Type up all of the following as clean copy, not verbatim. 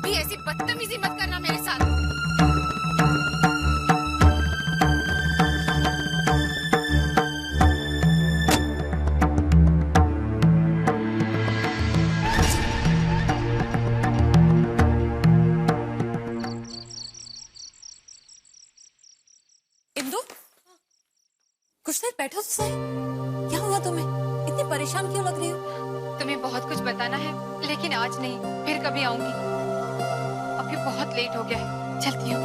कभी ऐसी बदतमीजी मत करना मेरे साथ। इंदु, कुछ देर बैठो तो सही। क्या हुआ तुम्हें? इतनी परेशान क्यों लग रही हो? तुम्हें बहुत कुछ बताना है, लेकिन आज नहीं, फिर कभी आऊंगी। अभी बहुत लेट हो गया है, चलती हूँ।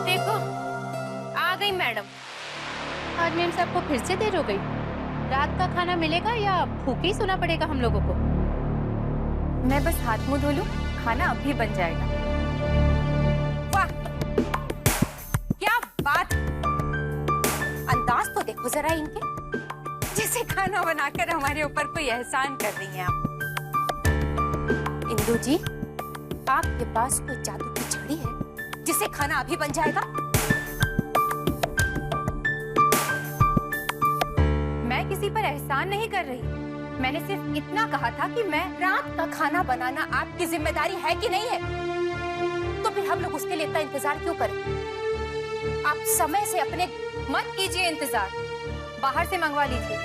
देखो, आ गई मैडम। आज मैम साहब को फिर से देर हो गई। रात का खाना मिलेगा या भूखे ही सोना पड़ेगा हम लोगों को? मैं बस हाथ मुंह धो लूं, खाना अभी बन जाएगा। वाह, क्या बात! अंदाज तो देखो जरा इनके, जैसे खाना बनाकर हमारे ऊपर कोई एहसान कर रही हैं आप। इंदु जी, आपके पास कोई जादू की छड़ी है जिससे खाना अभी बन जाएगा? मैं किसी पर एहसान नहीं कर रही। मैंने सिर्फ इतना कहा था कि मैं रात का खाना बनाना आपकी जिम्मेदारी है कि नहीं है? तो फिर हम लोग उसके लिए इतना इंतजार क्यों करें? आप समय से अपने मत कीजिए इंतजार, बाहर से मंगवा लीजिए।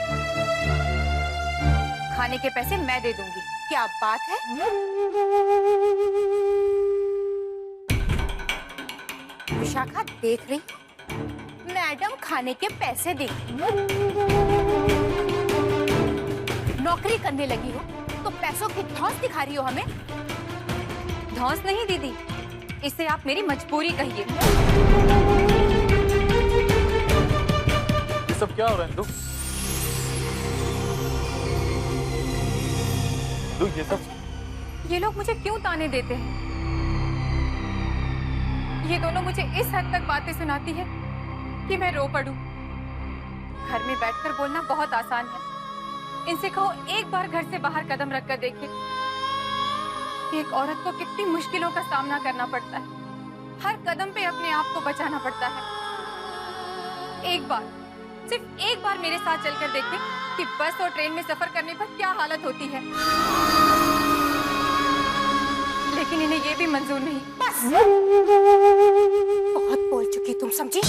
खाने के पैसे मैं दे दूंगी। क्या बात है? विशाखा देख रही, मैडम खाने के पैसे दे। नौकरी करने लगी हो तो पैसों की धौंस दिखा रही हो हमें। धौंस नहीं दीदी, इसे आप मेरी मजबूरी कहिए। ये सब क्या हो रहा है इंदु? इंदु, ये सब? ये लोग मुझे क्यों ताने देते हैं? ये दोनों मुझे इस हद तक बातें सुनाती है कि मैं रो पड़ूं। घर में बैठकर बोलना बहुत आसान है। इनसे कहो एक बार घर से बाहर कदम रखकर देखे। एक औरत को कितनी मुश्किलों का सामना करना पड़ता है। हर कदम पे अपने आप को बचाना पड़ता है। एक बार, सिर्फ एक बार मेरे साथ चलकर देखें कि बस और ट्रेन में सफर करने पर क्या हालत होती है। लेकिन इन्हें ये भी मंजूर नहीं। बस, बहुत बोल चुकी तुम, समझी?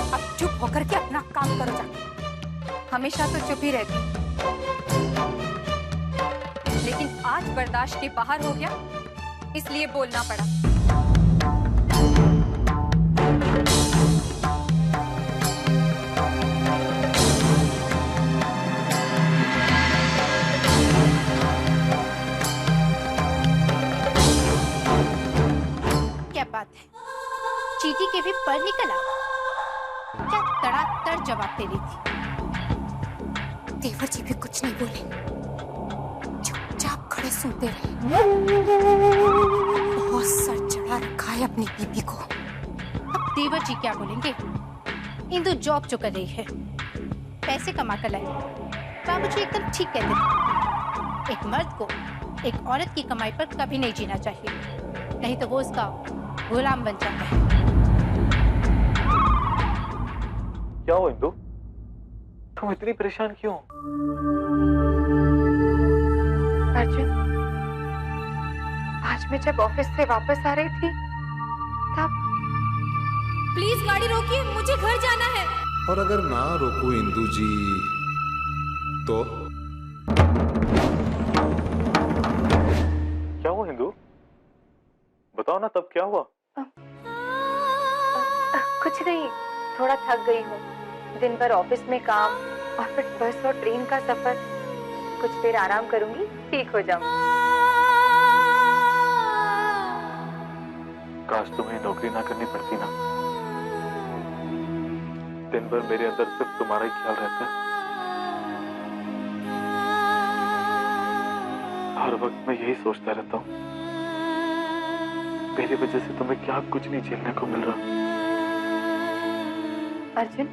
अब चुप होकर के अपना काम करो जाके। हमेशा तो चुप ही रहती, लेकिन आज बर्दाश्त के बाहर हो गया, इसलिए बोलना पड़ा। क्या बात है, चीटी के भी पर निकला। क्या तड़ातड़ जवाब दे रही थी। देवर जी भी कुछ नहीं बोले, चुपचाप खड़े सुनते रहे। बहुत सर चढ़ा रखा है अपनी बीबी को। अब देवर जी क्या बोलेंगे? इंदु जॉब जो कर रही है, पैसे कमा कर लाए। बाबूजी एकदम ठीक कहते थे, एक मर्द को एक औरत की कमाई पर कभी नहीं जीना चाहिए, नहीं तो वो उसका गुलाम बन जाता है। क्या हुआ इंदु? तुम इतनी परेशान क्यों? अर्जुन, आज मैं जब ऑफिस से वापस आ रही थी तब। प्लीज गाड़ी रोकिए, मुझे घर जाना है। और अगर ना रोको इंदु जी तो? क्या हुआ इंदु? बताओ ना, तब क्या हुआ? कुछ नहीं, थोड़ा थक गई हूँ। दिन भर ऑफिस में काम और फिर बस और ट्रेन का सफर। कुछ देर आराम करूंगी, ठीक हो जाऊंगी। काश तुम्हें नौकरी ना करनी पड़ती ना। दिन भर मेरे अंदर सिर्फ तुम्हारा ही ख्याल रहता है। हर वक्त मैं यही सोचता रहता हूँ, मेरी वजह से तुम्हें क्या कुछ नहीं झेलने को मिल रहा। अर्जुन,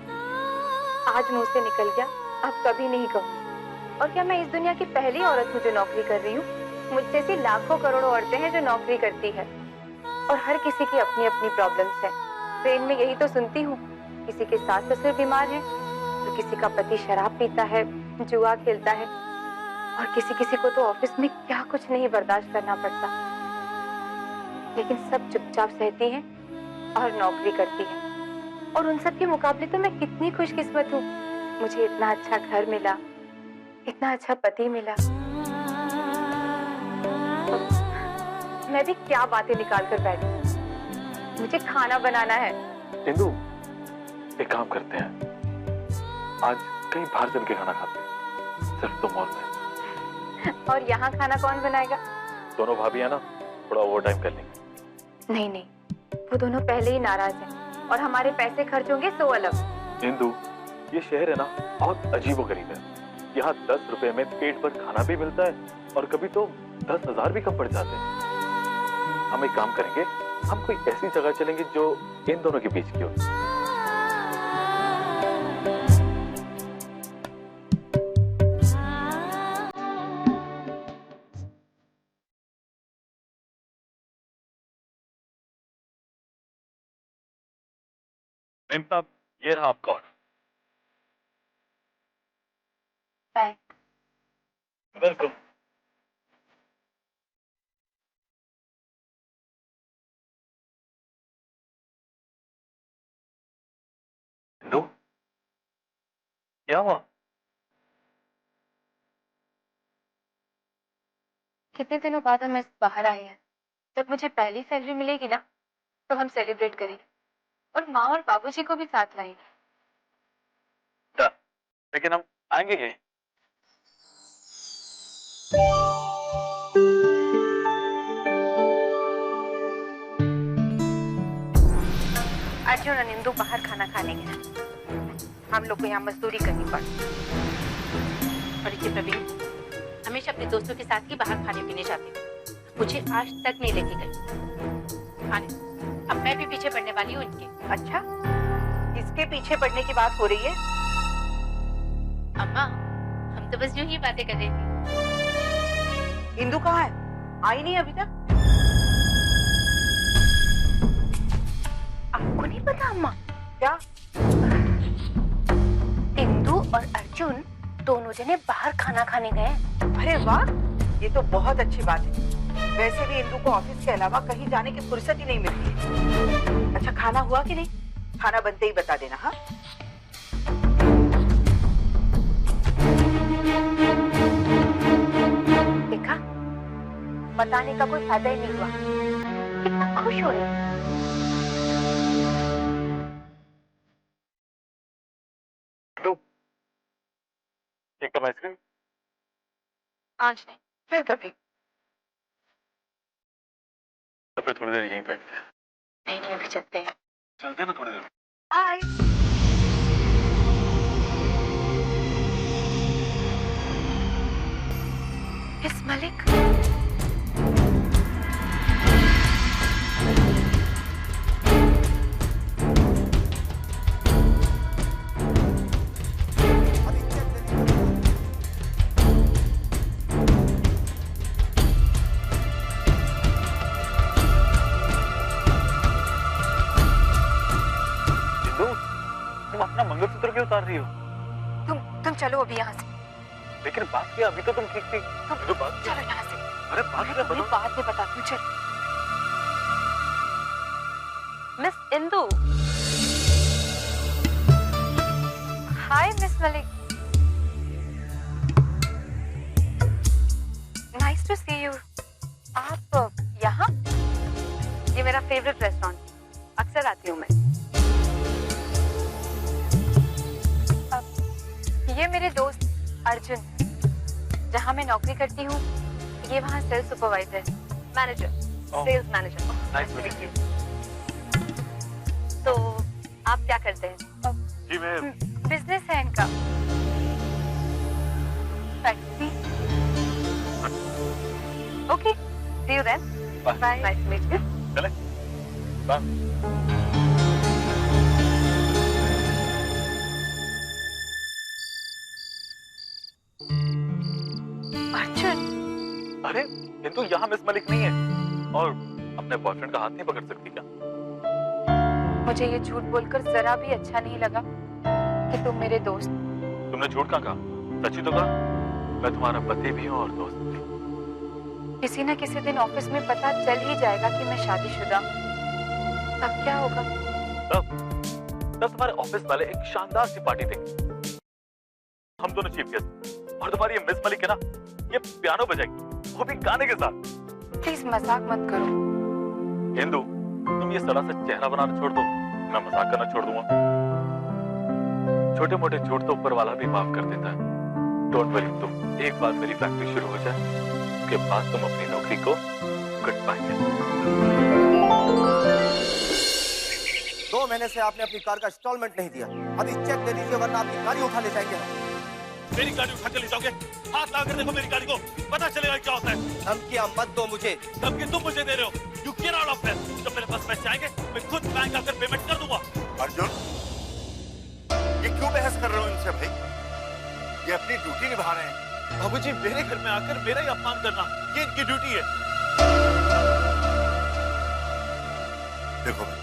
आज मुंह से निकल गया, अब कभी नहीं कहूंगी। और क्या मैं इस दुनिया की पहली औरत हूँ जो नौकरी कर रही हूँ? मुझ जैसी लाखों करोड़ों औरतें हैं जो नौकरी करती है और हर किसी की अपनी अपनी प्रॉब्लम्स है। ट्रेन में यही तो सुनती हूँ, किसी के सास ससुर बीमार है, तो किसी का पति शराब पीता है, जुआ खेलता है, और किसी किसी को तो ऑफिस में क्या कुछ नहीं बर्दाश्त करना पड़ता, लेकिन सब चुपचाप सहती हैं और नौकरी करती है। और उन सब के मुकाबले तो मैं कितनी खुशकिस्मत हूँ, मुझे इतना अच्छा घर मिला, इतना अच्छा पति मिला। मैं भी क्या बातें निकाल कर बैठी, मुझे खाना बनाना है। इंदु, एक काम करते हैं, आज कहीं बाहर चल के खाना खाते हैं, सिर्फ तुम और मैं। और यहाँ खाना कौन बनाएगा? दोनों भाभी है ना, थोड़ा ओवर टाइम कर लेंगे। नहीं नहीं, वो दोनों पहले ही नाराज हैं और हमारे पैसे खर्च होंगे सो अलग। इंदु, ये शहर है ना बहुत अजीबोगरीब है। यहाँ 10 रुपए में पेट भर खाना भी मिलता है और कभी तो 10,000 भी कम पड़ जाते हैं। हम एक काम करेंगे, हम कोई ऐसी जगह चलेंगे जो इन दोनों के बीच की हो। ये रहा आपका ऑर्डर। वेलकम। हेलो, क्या हुआ? कितने दिनों बाद हम बाहर आए हैं। जब मुझे पहली सैलरी मिलेगी ना, तो हम सेलिब्रेट करेंगे और माँ और बाबूजी को भी साथ लाएंगे। लेकिन हम आएंगे ये। अर्जुन और इंदु बाहर खाना खाने गए, हम लोग को यहाँ मजदूरी करनी पड़ी। और प्रवीण हमेशा अपने दोस्तों के साथ ही बाहर खाने पीने जाते हैं, मुझे आज तक नहीं लेके गई खाने। अब मैं भी पीछे पड़ने वाली हूँ इनके। अच्छा, इसके पीछे पड़ने की बात हो रही है? अम्मा, हम तो बस यूं ही बातें कर रहे थे। इंदु कहाँ है? आई नहीं अभी तक? आपको नहीं पता अम्मा? क्या? इंदु और अर्जुन दोनों जने बाहर खाना खाने गए। अरे वाह, ये तो बहुत अच्छी बात है। वैसे भी इंदु को ऑफिस के अलावा कहीं जाने की फुर्सत ही नहीं मिलती है। अच्छा, खाना हुआ कि नहीं? खाना बनते ही बता देना। हाँ, देखा, बताने का कोई फायदा ही नहीं हुआ। कितना खुश हो रही है। एक कप आइसक्रीम। आज नहीं, फिर कभी। तो फिर थोड़ी देर यहीं बैठते हैं। नहीं नहीं, अभी चलते हैं। चलते हैं ना थोड़ी देर। बाय। मिस मलिक, अपना मंगलसूत्र क्यों उतार रही हो? तुम चलो अभी यहाँ से। लेकिन बात क्या, अभी तो तुम ठीक थी। तुम बात चलो यहाँ से। अरे बात क्या बताओ? बाद में बताती हूँ, चलो। Miss Indu. Hi miss Malik, nice to see you. आप यहाँ? ये मेरा फेवरेट रेस्टोरेंट, अक्सर आती हूँ मैं। ये मेरे दोस्त अर्जुन, जहाँ मैं नौकरी करती हूँ, ये वहाँ sales supervisor, manager, sales manager. Nice to meet you. तो आप क्या करते हैं? जी मैं बिजनेस है इनका, factory. Okay, see you then. Bye. Nice to meet you. चले बाय। अरे इंदु, यहाँ मिस मलिक नहीं है और अपने बॉयफ्रेंड का हाथ नहीं पकड़ सकती क्या? मुझे ये झूठ बोलकर जरा भी अच्छा नहीं लगा कि तुम मेरे दोस्त। तुमने झूठ कहाँ कहा? सच्ची तो कहा। मैं तुम्हारा पति भी हूँ और दोस्त भी। किसी न किसी दिन ऑफिस में पता चल ही जाएगा कि मैं शादीशुदा हूँ। तब क्या होगा? तब तुम्हारे ऑफिस वाले एक शानदार सी पार्टी देंगे, हम दोनों चीफ गेस्ट, और तुम्हारी ये मिस मलिक है ना, ये पियानो बजाएगी, वो भी गाने के साथ। प्लीज मजाक मत करो। इंदु, तुम ये सड़ा सा चेहरा बनाना छोड़ दो, मैं मजाक करना छोड़ दूंगा। छोटे मोटे झूठ तो ऊपर वाला भी माफ कर देता है। डोंट वरी इंदु, एक बार मेरी फैक्ट्री शुरू हो जाए, उसके बाद तुम अपनी नौकरी को गुड बाय करो। 2 महीने से आपने अपनी कार का इंस्टॉलमेंट नहीं दिया। अभी चेक दे दीजिए वरना आपकी गाड़ी उठा ले जाएंगे हम। मेरी गाड़ी उठा के ले जाओगे? हाथ लगा कर देखो मेरी गाड़ी को, पता चलेगा क्या होता है। धमकियां मत दो मुझे। धमकी तुम मुझे दे रहे हो। You get out of here। जब मेरे पास पैसे आएंगे मैं खुद बैंक आकर पेमेंट कर दूंगा। अर्जुन, ये क्यों बहस कर रहे हो इनसे भाई? ये अपनी ड्यूटी निभा रहे हैं। बाबूजी, मेरे घर में आकर मेरा ही अपमान करना, ये इनकी ड्यूटी है। देखो भाई,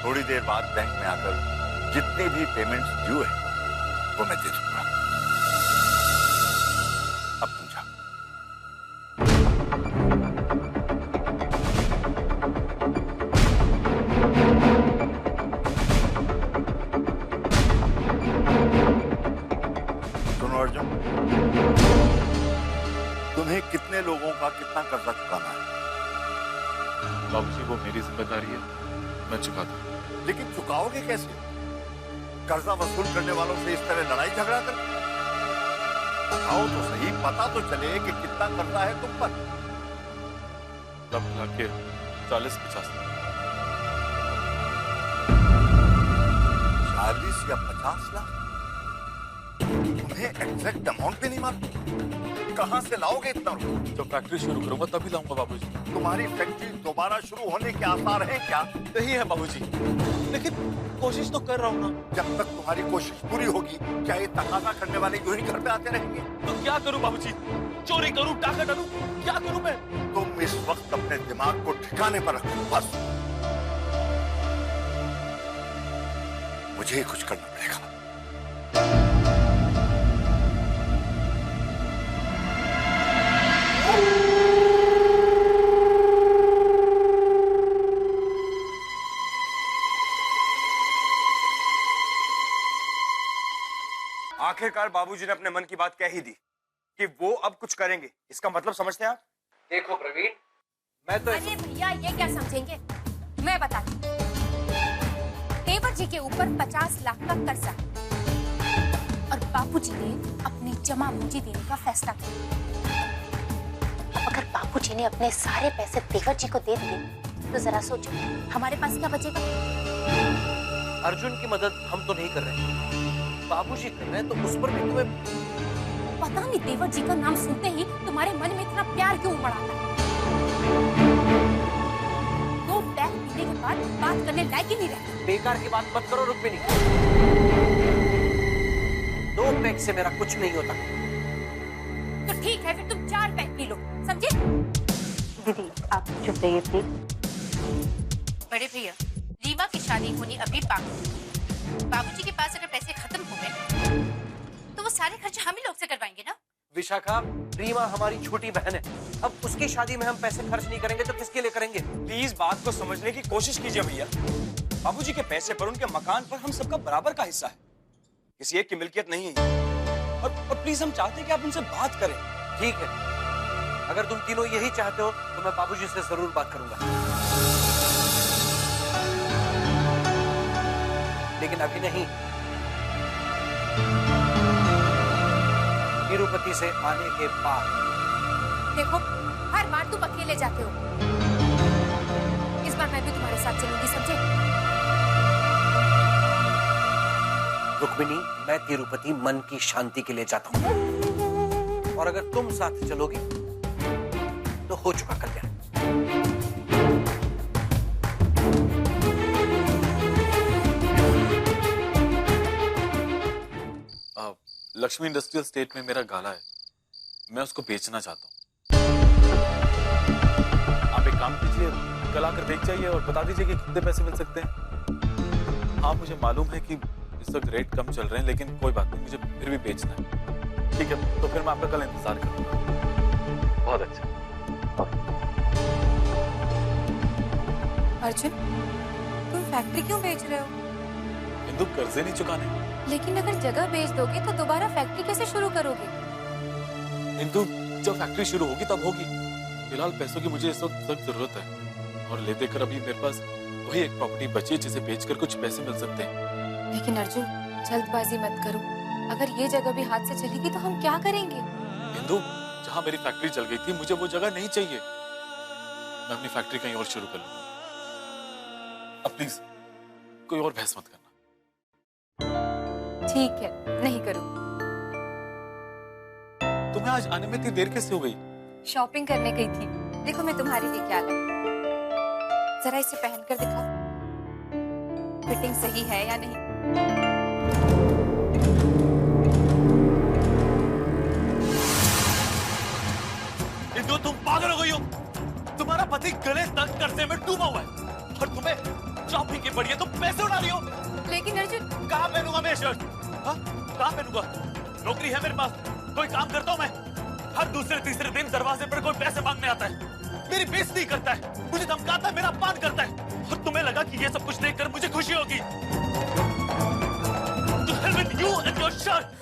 थोड़ी देर बाद बैंक में आकर जितने भी पेमेंट्स ड्यू है वो मैं दे दूंगा। अब तुम जाओ। सुनो अर्जुन, तुम्हें कितने लोगों का कितना कर्जा चुकाना है? बाबूजी, वो मेरी जिम्मेदारी है, मैं चुका दूं। लेकिन चुकाओगे कैसे? कर्जा वसूल करने वालों से इस तरह लड़ाई झगड़ा कर? बताओ तो सही, पता तो चले कि कितना कर्जा है तुम पर। सब मिला के 40-50 40 या 50 लाख? तुम्हें एग्जैक्ट अमाउंट भी नहीं मालूम? कहां से लाओगे इतना रुपया? जब फैक्ट्री शुरू करूंगा तभी लाऊंगा बाबूजी। तुम्हारी फैक्ट्री दोबारा शुरू होने के आसार हैं क्या? नहीं है बाबूजी, लेकिन कोशिश तो कर रहा हूँ ना। जब तक तुम्हारी कोशिश पूरी होगी, क्या ये तकाजा करने वाले यूं ही घर पे आते रहेंगे? तो क्या करूं बाबूजी? चोरी करूं, डाका डालूं, क्या करूं मैं? तुम इस वक्त अपने दिमाग को ठिकाने पर रखो बस। मुझे ही कुछ करना पड़ेगा। आखिरकार बाबूजी ने अपने मन की बात कह ही दी कि वो अब कुछ करेंगे। इसका मतलब समझते हैं आप? देखो प्रवीण, मैं तो अरे भैया, ये क्या समझेंगे, मैं बताती हूँ। तेवर जी के ऊपर 50 लाख का कर्जा और बापूजी ने अपनी जमा पूंजी देने का फैसला किया। अब अगर बापूजी ने अपने सारे पैसे तेवर जी को दे दिए तो जरा सोचो हमारे पास क्या बचेगा। अर्जुन की मदद हम तो नहीं कर रहे, बाबूजी कर रहे हैं, तो उस पर भी तुम्हें पता नहीं तेवर जी का नाम सुनते ही तुम्हारे मन में इतना प्यार क्यों उमड़ आता है। 2 पैक पीने के बाद बात करने लायक ही नहीं रहती। बेकार की बात मत करो रुक्मिणी। 2 पैक से मेरा कुछ नहीं होता। तो ठीक है, फिर तुम 4 पैक पी लो, समझे? दीदी, आप चुप रहिए प्लीज। बड़े भैया, रीमा की शादी होनी अभी बाकी। बाबूजी के पास अगर पैसे खत्म हो गए तो वो सारे खर्चे हम ही लोग से करवाएंगे ना। विशाखा, रीमा हमारी छोटी बहन है। अब उसकी शादी में हम पैसे खर्च नहीं करेंगे तो किसके लिए करेंगे? प्लीज बात को समझने की कोशिश कीजिए भैया। बाबूजी के पैसे पर, उनके मकान पर हम सबका बराबर का हिस्सा है, किसी एक की मिल्कियत नहीं है। और प्लीज हम चाहते हैं कि आप उनसे बात करें। ठीक है, अगर तुम तीनों यही चाहते हो तो मैं बाबूजी से जरूर बात करूंगा, लेकिन अभी नहीं। तिरुपति से आने के बाद। देखो, हर बार तुम अकेले जाते हो, इस बार मैं भी तुम्हारे साथ चलूंगी, समझे? रुक्मिणी, मैं तिरुपति मन की शांति के लिए जाता हूँ, और अगर तुम साथ चलोगी तो हो चुका कल्याण। लक्ष्मी इंडस्ट्रियल स्टेट में मेरा गाला है, मैं उसको बेचना चाहता हूँ। दीजिए, कल आकर देख जाइए और बता दीजिए कि कितने पैसे मिल सकते हैं। हाँ, मुझे मालूम है कि इस वक्त रेट कम चल रहे हैं, लेकिन कोई बात नहीं, मुझे फिर भी बेचना है। ठीक है, तो फिर मैं आपका कल इंतजार करूंगा। बहुत अच्छा। अर्जुन, तुम फैक्ट्री क्यों बेच रहे हो? इंदु, कर्जे नहीं चुकाने। लेकिन अगर जगह बेच दोगे तो दोबारा फैक्ट्री कैसे शुरू करोगे? इंदु, जब फैक्ट्री शुरू होगी तब होगी। फिलहाल पैसों की मुझे इस वक्त सख्त जरूरत है, और ले देकर अभी मेरे पास वही एक प्रॉपर्टी बची है जिसे बेचकर कुछ पैसे मिल सकते हैं। लेकिन अर्जुन, जल्दबाजी मत करो। अगर ये जगह भी हाथ से चलेगी तो हम क्या करेंगे? इंदु, जहां मेरी फैक्ट्री चल गई थी, मुझे वो जगह नहीं चाहिए। मैं अपनी फैक्ट्री कहीं और शुरू कर लूंगा। अब प्लीज कोई और बहस मत करना। ठीक है, नहीं करूँ। तुम्हें आज आने में इतनी देर कैसे हो गई? शॉपिंग करने गई थी। देखो मैं तुम्हारे लिए क्या लाई। जरा इसे पहनकर दिखाओ, फिटिंग सही है या नहीं। इंदु, तुम पागल हो गई हो। तुम्हारा पति गले तक कर्जे में डूबा हुआ है, और तुम्हें शॉपिंग की पड़ी है, तुम पैसे उड़ा रही हो। लेकिन अर्जुन, कहाँ पहनूंगा मैं शर्ट? हाँ, कहाँ पहनूंगा? नौकरी है मेरे पास, कोई काम करता हूँ मैं। हर दूसरे तीसरे दिन दरवाजे पर कोई पैसे मांगने आता है, मेरी बेइज्जती करता है, मुझे धमकाता है, मेरा अपमान करता है, और तुम्हें लगा कि ये सब कुछ देखकर मुझे खुशी होगी। To hell with you and your shirt!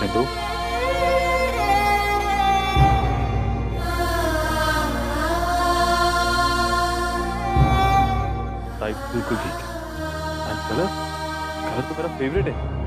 Indu, type बिल्कुल ठीक है। एंड कलर, कलर तो मेरा फेवरेट है।